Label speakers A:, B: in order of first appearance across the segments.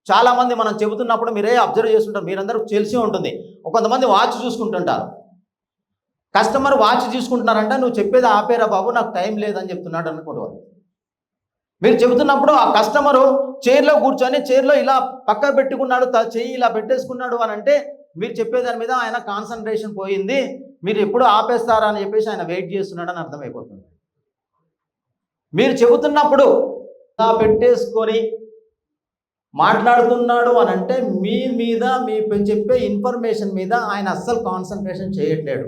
A: చాలామంది మనం చెబుతున్నప్పుడు మీరే అబ్జర్వ్ చేస్తుంటారు, మీరందరూ తెలిసి ఉంటుంది. కొంతమంది వాచ్ చూసుకుంటుంటారు. కస్టమర్ వాచ్ చూసుకుంటున్నారంటే నువ్వు చెప్పేది ఆపేరా బాబు, నాకు టైం లేదని చెప్తున్నాడు అనుకోవడం. మీరు చెబుతున్నప్పుడు ఆ కస్టమరు చైర్లో కూర్చొని చైర్లో ఇలా పక్క పెట్టుకున్నాడు, చెయ్యి ఇలా పెట్టేసుకున్నాడు అని అంటే మీరు చెప్పేదాని మీద ఆయన కాన్సన్ట్రేషన్ పోయింది, మీరు ఎప్పుడు ఆపేస్తారా అని చెప్పేసి ఆయన వెయిట్ చేస్తున్నాడు అని అర్థమైపోతుంది. మీరు చెబుతున్నప్పుడు ఇలా పెట్టేసుకొని మాట్లాడుతున్నాడు అని అంటే మీ మీద మీ చెప్పే ఇన్ఫర్మేషన్ మీద ఆయన అస్సలు కాన్సన్ట్రేషన్ చేయట్లేడు.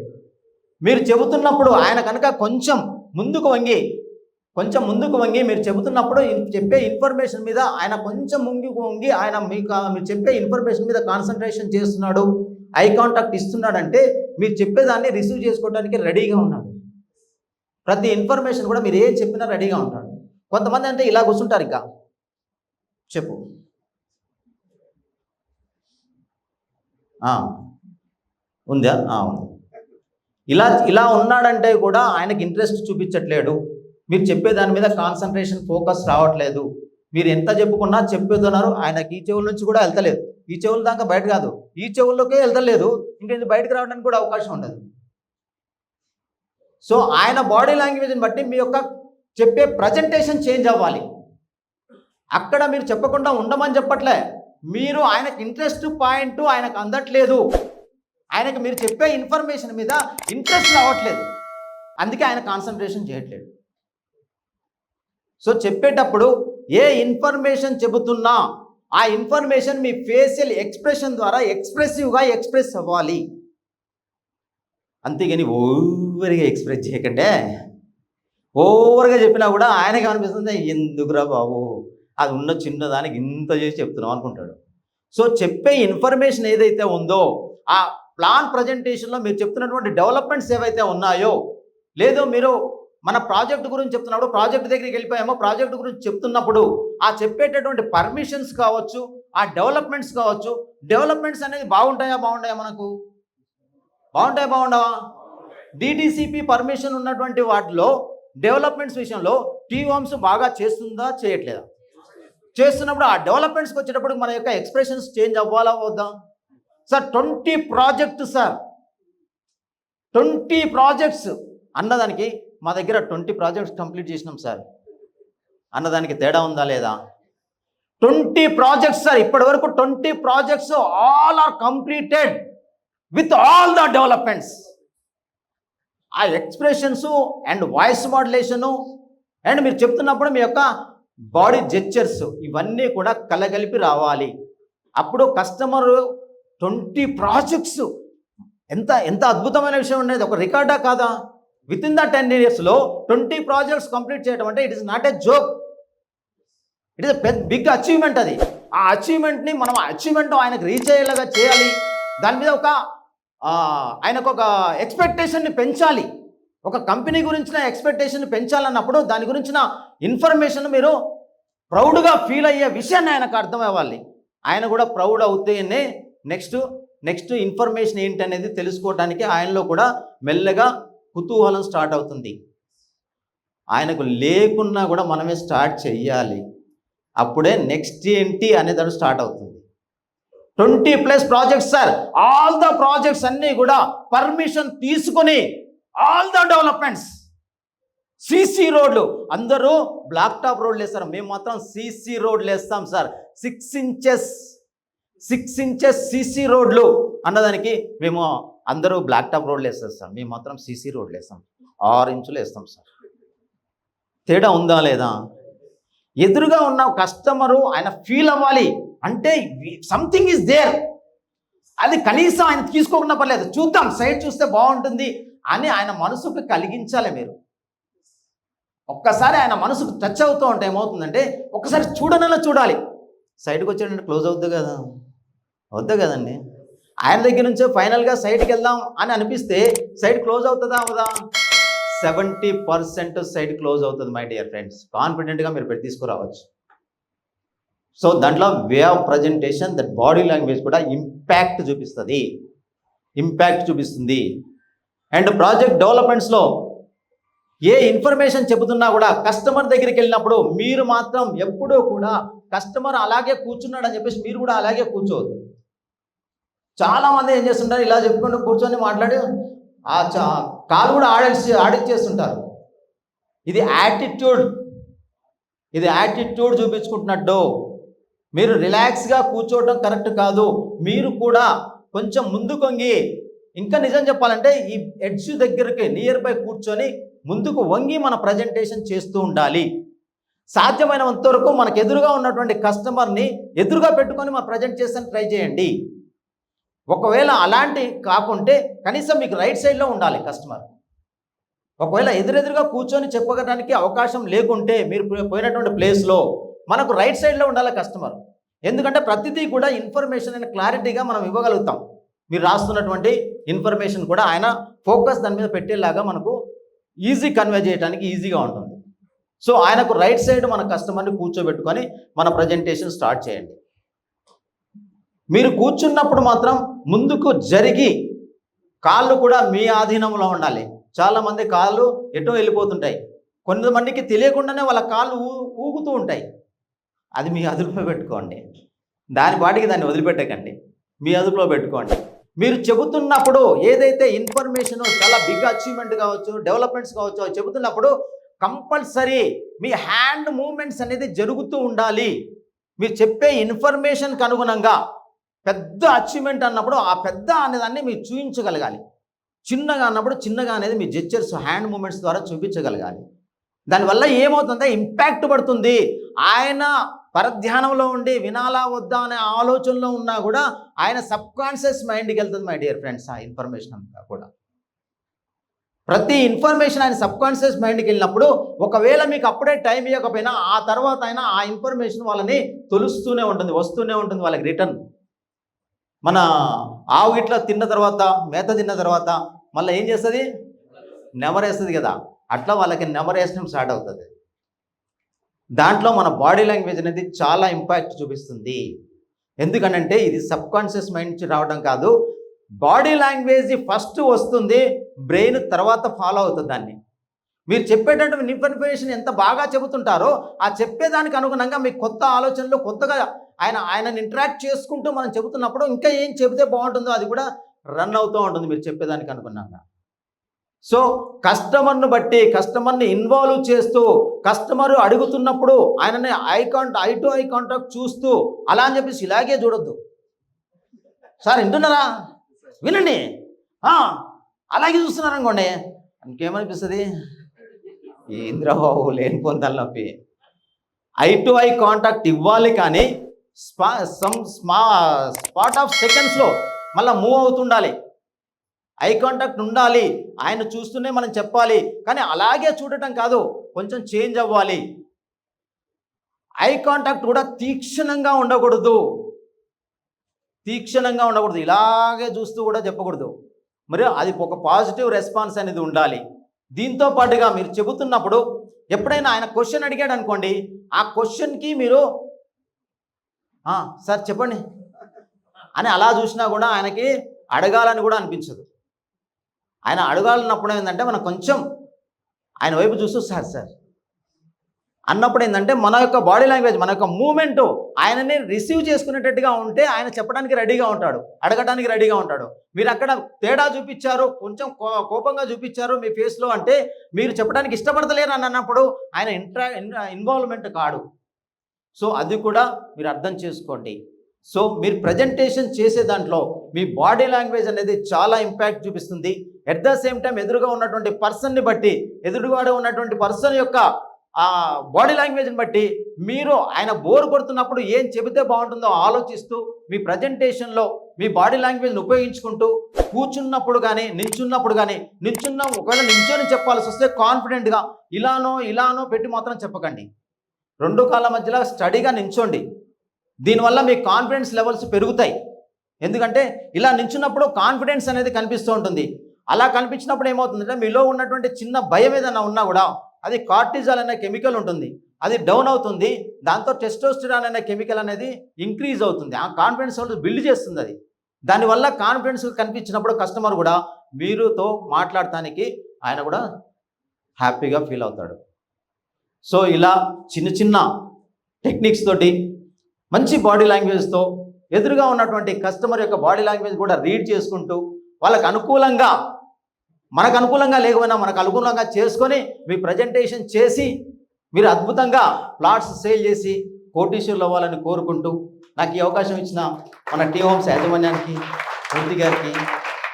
A: మీరు చెబుతున్నప్పుడు ఆయన కనుక కొంచెం ముందుకు వంగి మీరు చెబుతున్నప్పుడు చెప్పే ఇన్ఫర్మేషన్ మీద ఆయన కొంచెం ముందుకు వంగి ఆయన మీరు చెప్పే ఇన్ఫర్మేషన్ మీద కాన్సన్ట్రేషన్ చేస్తున్నాడు, ఐ కాంటాక్ట్ ఇస్తున్నాడంటే మీరు చెప్పేదాన్ని రిసీవ్ చేసుకోవడానికి రెడీగా ఉన్నాడు. ప్రతి ఇన్ఫర్మేషన్ కూడా మీరు ఏం చెప్పినా రెడీగా ఉంటాడు. కొంతమంది అంటే ఇలా కూర్చుంటారు, ఇంకా చెప్పు ఉందా, ఉంది. ఇలా ఉన్నాడంటే కూడా ఆయనకి ఇంట్రెస్ట్ చూపించట్లేడు, మీరు చెప్పేదాని మీద కాన్సన్ట్రేషన్ ఫోకస్ రావట్లేదు. మీరు ఎంత చెప్పుకున్నా చెప్పేస్తున్నారు, ఆయనకి ఈ చెవుల నుంచి కూడా వెళ్తలేదు, ఈ చెవుల దాకా బయట కాదు, ఈ చెవుల్లోకే వెళ్తలేదు, ఇంకా ఇది బయటకు రావడానికి కూడా అవకాశం ఉండదు. సో ఆయన బాడీ లాంగ్వేజ్ని బట్టి మీ యొక్క చెప్పే ప్రజెంటేషన్ చేంజ్ అవ్వాలి. అక్కడ మీరు చెప్పకుండా ఉండమని చెప్పట్లే, మీరు ఆయనకు ఇంట్రెస్ట్ పాయింట్ ఆయనకు అందట్లేదు, ఆయనకు మీరు చెప్పే ఇన్ఫర్మేషన్ మీద ఇంట్రెస్ట్ రావట్లేదు, అందుకే ఆయన కాన్సన్ట్రేషన్ చేయట్లేదు. సో చెప్పేటప్పుడు ఏ ఇన్ఫర్మేషన్ చెబుతున్నా ఆ ఇన్ఫర్మేషన్ మీ ఫేషియల్ ఎక్స్ప్రెషన్ ద్వారా ఎక్స్ప్రెసివ్గా ఎక్స్ప్రెస్ అవ్వాలి. అంతేగాని ఓవర్గా ఎక్స్ప్రెస్ చేయకండి. ఓవర్గా చెప్పినా కూడా ఆయనకి అనిపిస్తుంది, ఎందుకురా బాబు అది ఉన్న చిన్నదానికి ఇంత చేసి చెప్తున్నాం అనుకుంటాడు. సో చెప్పే ఇన్ఫర్మేషన్ ఏదైతే ఉందో ఆ ప్లాన్ ప్రజెంటేషన్లో మీరు చెప్తున్నటువంటి డెవలప్మెంట్స్ ఏవైతే ఉన్నాయో, లేదో మీరు మన ప్రాజెక్ట్ గురించి చెప్తున్నప్పుడు ప్రాజెక్ట్ దగ్గరికి వెళ్ళిపోయామో, ప్రాజెక్ట్ గురించి చెప్తున్నప్పుడు ఆ చెప్పేటటువంటి పర్మిషన్స్ కావచ్చు, ఆ డెవలప్మెంట్స్ కావచ్చు, డెవలప్మెంట్స్ అనేది బాగుంటాయా మనకు బాగుండవా? డిటిసిపి పర్మిషన్ ఉన్నటువంటి వాటిలో డెవలప్మెంట్స్ విషయంలో టీవామ్స్ బాగా చేస్తుందా చేయట్లేదా? చేస్తున్నప్పుడు ఆ డెవలప్మెంట్స్కి వచ్చేటప్పుడు మన యొక్క ఎక్స్ప్రెషన్స్ చేంజ్ అవ్వాలా వద్దా? సార్ 20 ప్రాజెక్ట్స్ సార్ 20 ప్రాజెక్ట్స్ అన్నదానికి మా దగ్గర 20 ప్రాజెక్ట్స్ కంప్లీట్ చేసినాం సార్ అన్నదానికి తేడా ఉందా లేదా? 20 ప్రాజెక్ట్స్ సార్, ఇప్పటి వరకు 20 projects all are completed with all the developments. ఆ expressions and voice modulation and మీరు చెప్తున్నప్పుడు మీ యొక్క బాడీ జెస్చర్స్ ఇవన్నీ కూడా కలగలిపి రావాలి. అప్పుడు కస్టమర్ 20 ప్రాజెక్ట్స్ ఎంత అద్భుతమైన విషయం ఉండేది, ఒక రికార్డా కాదా? విత్ ఇన్ ద 10 yearsలో 20 ప్రాజెక్ట్స్ కంప్లీట్ చేయడం అంటే it is not a joke, it is a big achievement. అది ఆ అచీవ్మెంట్ని మనం ఆయనకు రీచ్ అయ్యేలాగా చేయాలి. దాని మీద ఆయనకు ఒక ఎక్స్పెక్టేషన్ని పెంచాలి. ఒక కంపెనీ గురించిన ఎక్స్పెక్టేషన్ని పెంచాలన్నప్పుడు దాని గురించిన ఇన్ఫర్మేషన్ మీరు ప్రౌడ్గా ఫీల్ అయ్యే విషయాన్ని ఆయనకు అర్థం అవ్వాలి. ఆయన కూడా ప్రౌడ్ అవుతేనే నెక్స్ట్ ఇన్ఫర్మేషన్ ఏంటనేది తెలుసుకోవడానికి ఆయనలో కూడా మెల్లగా కుతూహలం స్టార్ట్ అవుతుంది. ఆయనకు లేకున్నా కూడా మనమే స్టార్ట్ చెయ్యాలి, అప్పుడే నెక్స్ట్ ఏంటి అనేది స్టార్ట్ అవుతుంది. 20+ projects sir, all the projects అన్నీ కూడా పర్మిషన్ తీసుకొని ఆల్ ద డెవలప్మెంట్స్. సిసి రోడ్లు అందరూ బ్లాక్ టాప్ రోడ్లు వేస్తారు, మేము మాత్రం సిసి రోడ్లు వేస్తాం సార్. 6 ఇంచెస్ సిసి రోడ్లు అన్నదానికి మేము అందరూ బ్లాక్ టాప్ రోడ్లు వేస్తారు సార్, మేము మాత్రం సిసి రోడ్లు వేస్తాం, 6 ఇంచులు వేస్తాం సార్. తేడా ఉందా లేదా? ఎదురుగా ఉన్న కస్టమరు ఆయన ఫీల్ అవ్వాలి అంటే సంథింగ్ ఈజ్ దేర్, అది కనీసం ఆయన తీసుకోకుండా పర్లేదు, చూద్దాం సైడ్ చూస్తే బాగుంటుంది అని ఆయన మనసుకు కలిగించాలి. మీరు ఒక్కసారి ఆయన మనసుకు టచ్ అవుతూ ఉంటే ఏమవుతుందంటే ఒక్కసారి చూడాలి, సైడ్కి వచ్చాడంటే క్లోజ్ అవుద్దు కదా, వద్దు కదండి. ఆయన దగ్గర నుంచే ఫైనల్గా సైడ్కి వెళ్దాం అని అనిపిస్తే సైడ్ క్లోజ్ అవుతుందా అవదా? 70% సైడ్ క్లోజ్ అవుతుంది మై డియర్ ఫ్రెండ్స్. కాన్ఫిడెంట్గా మీరు తీసుకురావచ్చు. సో దాంట్లో way of presentation, that body language కూడా ఇంపాక్ట్ చూపిస్తుంది. అండ్ ప్రాజెక్ట్ డెవలప్మెంట్స్లో ఏ ఇన్ఫర్మేషన్ చెబుతున్నా కూడా కస్టమర్ దగ్గరికి వెళ్ళినప్పుడు మీరు మాత్రం ఎప్పుడూ కూడా కస్టమర్ అలాగే కూర్చున్నాడు అని చెప్పేసి మీరు కూడా అలాగే కూర్చోవద్దు. చాలామంది ఏం చేస్తుంటారు, ఇలా చెప్పుకుంటూ కూర్చొని మాట్లాడి ఆ కాలు కూడా ఆడిచ్చేస్తుంటారు. ఇది యాటిట్యూడ్ చూపించుకుంటున్నట్టు. మీరు రిలాక్స్గా కూర్చోవడం కరెక్ట్ కాదు. మీరు కూడా కొంచెం ముందు కొంగి, ఇంకా నిజం చెప్పాలంటే ఈ ఎడ్జ్ దగ్గరికి నియర్ బై కూర్చొని ముందుకు వంగి మన ప్రజెంటేషన్ చేస్తూ ఉండాలి. సాధ్యమైనంత వరకు మనకు ఎదురుగా ఉన్నటువంటి కస్టమర్ని ఎదురుగా పెట్టుకొని మన ప్రజెంటేషన్ ట్రై చేయండి. ఒకవేళ అలాంటి కాకుంటే కనీసం మీకు రైట్ సైడ్లో ఉండాలి కస్టమర్. ఒకవేళ ఎదురెదురుగా కూర్చొని చెప్పడానికి అవకాశం లేకుంటే మీరు పోయినటువంటి ప్లేస్లో మనకు రైట్ సైడ్లో ఉండాలి కస్టమర్. ఎందుకంటే ప్రతిదీ కూడా ఇన్ఫర్మేషన్ అని క్లారిటీగా మనం ఇవ్వగలుగుతాం. మీరు రాస్తున్నటువంటి ఇన్ఫర్మేషన్ కూడా ఆయన ఫోకస్ దాని మీద పెట్టేలాగా మనకు ఈజీ కన్వే చేయడానికి ఈజీగా ఉంటుంది. సో ఆయనకు రైట్ సైడ్ మన కస్టమర్ని కూర్చోబెట్టుకొని మన ప్రజెంటేషన్ స్టార్ట్ చేయండి. మీరు కూర్చున్నప్పుడు మాత్రం ముందుకు జరిగి కాళ్ళు కూడా మీ ఆధీనంలో ఉండాలి. చాలామంది కాళ్ళు ఎటో వెళ్ళిపోతుంటాయి. కొంతమందికి తెలియకుండానే వాళ్ళ కాళ్ళు ఊగుతూ ఉంటాయి. అది మీ అదుపులో పెట్టుకోండి. దాని పాటికి దాన్ని వదిలిపెట్టకండి, మీ అదుపులో పెట్టుకోండి. మీరు చెబుతున్నప్పుడు ఏదైతే ఇన్ఫర్మేషన్ చాలా బిగ్ అచీవ్మెంట్ కావచ్చు, డెవలప్మెంట్స్ కావచ్చు, అవి చెబుతున్నప్పుడు కంపల్సరీ మీ హ్యాండ్ మూమెంట్స్ అనేది జరుగుతూ ఉండాలి. మీరు చెప్పే ఇన్ఫర్మేషన్కి అనుగుణంగా పెద్ద అచీవ్మెంట్ అన్నప్పుడు ఆ పెద్ద అనేదాన్ని మీరు చూపించగలగాలి. చిన్నగా అన్నప్పుడు చిన్నగా అనేది మీ జెస్చర్స్, హ్యాండ్ మూమెంట్స్ ద్వారా చూపించగలగాలి. దానివల్ల ఏమవుతుందంటే ఇంపాక్ట్ పడుతుంది. ఆయన పరధ్యానంలో ఉండి వినాలా వద్దా అనే ఆలోచనలో ఉన్నా కూడా ఆయన సబ్కాన్షియస్ మైండ్కి వెళ్తుంది మై డియర్ ఫ్రెండ్స్. ఆ ఇన్ఫర్మేషన్ అంతా కూడా, ప్రతి ఇన్ఫర్మేషన్ ఆయన సబ్కాన్షియస్ మైండ్కి వెళ్ళినప్పుడు ఒకవేళ మీకు అప్పుడే టైం ఇవ్వకపోయినా ఆ తర్వాత అయినా ఆ ఇన్ఫర్మేషన్ వాళ్ళని తొలుస్తూనే ఉంటుంది, వస్తూనే ఉంటుంది వాళ్ళకి రిటర్న్. మన ఆవు ఇట్లా తిన్న తర్వాత, మేత తిన్న తర్వాత మళ్ళీ ఏం చేస్తుంది, నెమరేస్తుంది కదా, అట్లా వాళ్ళకి నెమరేసడం స్టార్ట్ అవుతుంది. దాంట్లో మన బాడీ లాంగ్వేజ్ అనేది చాలా ఇంపాక్ట్ చూపిస్తుంది. ఎందుకనంటే ఇది సబ్కాన్షియస్ మైండ్ నుంచి రావడం కాదు. బాడీ లాంగ్వేజ్ ఫస్ట్ వస్తుంది, బ్రెయిన్ తర్వాత ఫాలో అవుతుంది దాన్ని. మీరు చెప్పేటటువంటి ఇన్ఫర్మేషన్ ఎంత బాగా చెబుతుంటారో ఆ చెప్పేదానికి అనుగుణంగా మీకు కొత్త ఆలోచనలు, కొత్తగా ఆయనని ఇంటరాక్ట్ చేసుకుంటూ మనం చెబుతున్నప్పుడు ఇంకా ఏం చెబితే బాగుంటుందో అది కూడా రన్ అవుతూ ఉంటుంది మీరు చెప్పేదానికి అనుగుణంగా. సో కస్టమర్ను బట్టి, కస్టమర్ని ఇన్వాల్వ్ చేస్తూ, కస్టమర్ అడుగుతున్నప్పుడు ఆయనని ఐ టు ఐ కాంటాక్ట్ చూస్తూ, అలా అని చెప్పేసి ఇలాగే చూడొద్దు. సార్ వింటున్నారా, వినండి, అలాగే చూస్తున్నారు అనుకోండి, ఇంకేమనిపిస్తుంది, ఏంద్రబాబు లేనిపోని తలనొప్పి. ఐ టు ఐ కాంటాక్ట్ ఇవ్వాలి, కానీ స్పాట్ ఆఫ్ సెకండ్స్లో మళ్ళీ మూవ్ అవుతుండాలి. ఐ కాంటాక్ట్ ఉండాలి, ఆయన చూస్తూనే మనం చెప్పాలి, కానీ అలాగే చూడటం కాదు, కొంచెం చేంజ్ అవ్వాలి. ఐ కాంటాక్ట్ కూడా తీక్షణంగా ఉండకూడదు, ఇలాగే చూస్తూ కూడా చెప్పకూడదు. మరి అది ఒక పాజిటివ్ రెస్పాన్స్ అనేది ఉండాలి. దీంతో పాటుగా మీరు చెబుతున్నప్పుడు ఎప్పుడైనా ఆయన క్వశ్చన్ అడిగాడు అనుకోండి, ఆ క్వశ్చన్కి మీరు సార్ చెప్పండి అని అలా చూసినా కూడా ఆయనకి అడగాలని కూడా అనిపించదు. ఆయన అడగాలన్నప్పుడు ఏంటంటే మనం కొంచెం ఆయన వైపు చూస్తూ సార్ అన్నప్పుడు ఏంటంటే మన యొక్క బాడీ లాంగ్వేజ్, మన యొక్క మూమెంట్ ఆయనని రిసీవ్ చేసుకునేటట్టుగా ఉంటే ఆయన చెప్పడానికి రెడీగా ఉంటాడు, అడగడానికి రెడీగా ఉంటాడు. మీరు అక్కడ తేడా చూపించారు, కొంచెం కోపంగా చూపించారు మీ ఫేస్లో అంటే మీరు చెప్పడానికి ఇష్టపడతలేరు అని అన్నప్పుడు ఆయన ఇన్వాల్వ్మెంట్ కాడు. సో అది కూడా మీరు అర్థం చేసుకోండి. సో మీరు ప్రజెంటేషన్ చేసే దాంట్లో మీ బాడీ లాంగ్వేజ్ అనేది చాలా ఇంపాక్ట్ చూపిస్తుంది. ఎట్ ద సేమ్ టైం ఎదురుగా ఉన్నటువంటి పర్సన్ని బట్టి, ఎదురుగా ఉన్నటువంటి పర్సన్ యొక్క బాడీ లాంగ్వేజ్ని బట్టి మీరు ఆయన బోర్ కొడుతున్నప్పుడు ఏం చెబితే బాగుంటుందో ఆలోచిస్తూ మీ ప్రజెంటేషన్లో మీ బాడీ లాంగ్వేజ్ని ఉపయోగించుకుంటూ కూర్చున్నప్పుడు కానీ ఒకవేళ నించొని చెప్పాల్సి వస్తే కాన్ఫిడెంట్గా ఇలానో పెట్టి మాత్రం చెప్పకండి. రెండు కాళ్ళ మధ్యలో స్టడీగా నించోండి. దీనివల్ల మీ కాన్ఫిడెన్స్ లెవెల్స్ పెరుగుతాయి. ఎందుకంటే ఇలా నించున్నప్పుడు కాన్ఫిడెన్స్ అనేది కనిపిస్తూ ఉంటుంది. అలా కనిపించినప్పుడు ఏమవుతుందంటే మీలో ఉన్నటువంటి చిన్న భయం ఏదైనా ఉన్నా కూడా అది కార్టిజాల్ అనే కెమికల్ ఉంటుంది, అది డౌన్ అవుతుంది. దాంతో టెస్టోస్టెరాన్ అనే కెమికల్ అనేది ఇంక్రీజ్ అవుతుంది. ఆ కాన్ఫిడెన్స్ లెవెల్స్ బిల్డ్ చేస్తుంది అది. దానివల్ల కాన్ఫిడెన్స్ కనిపించినప్పుడు కస్టమర్ కూడా మీరుతో మాట్లాడటానికి ఆయన కూడా హ్యాపీగా ఫీల్ అవుతాడు. సో ఇలా చిన్న టెక్నిక్స్ తోటి మంచి బాడీ లాంగ్వేజ్తో ఎదురుగా ఉన్నటువంటి కస్టమర్ యొక్క బాడీ లాంగ్వేజ్ కూడా రీడ్ చేసుకుంటూ వాళ్ళకు అనుకూలంగా, మనకు అనుకూలంగా లేకపోయినా మనకు అనుకూలంగా చేసుకొని మీ ప్రజెంటేషన్ చేసి మీరు అద్భుతంగా ప్లాట్స్ సేల్ చేసి కోటీశ్వరులు అవ్వాలని కోరుకుంటూ నాకు ఈ అవకాశం ఇచ్చిన మన టీ హోమ్స్ యాజమాన్యానికి, మూర్తి గారికి,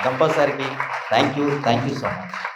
A: గంపా సార్కి థ్యాంక్ యూ సో మచ్.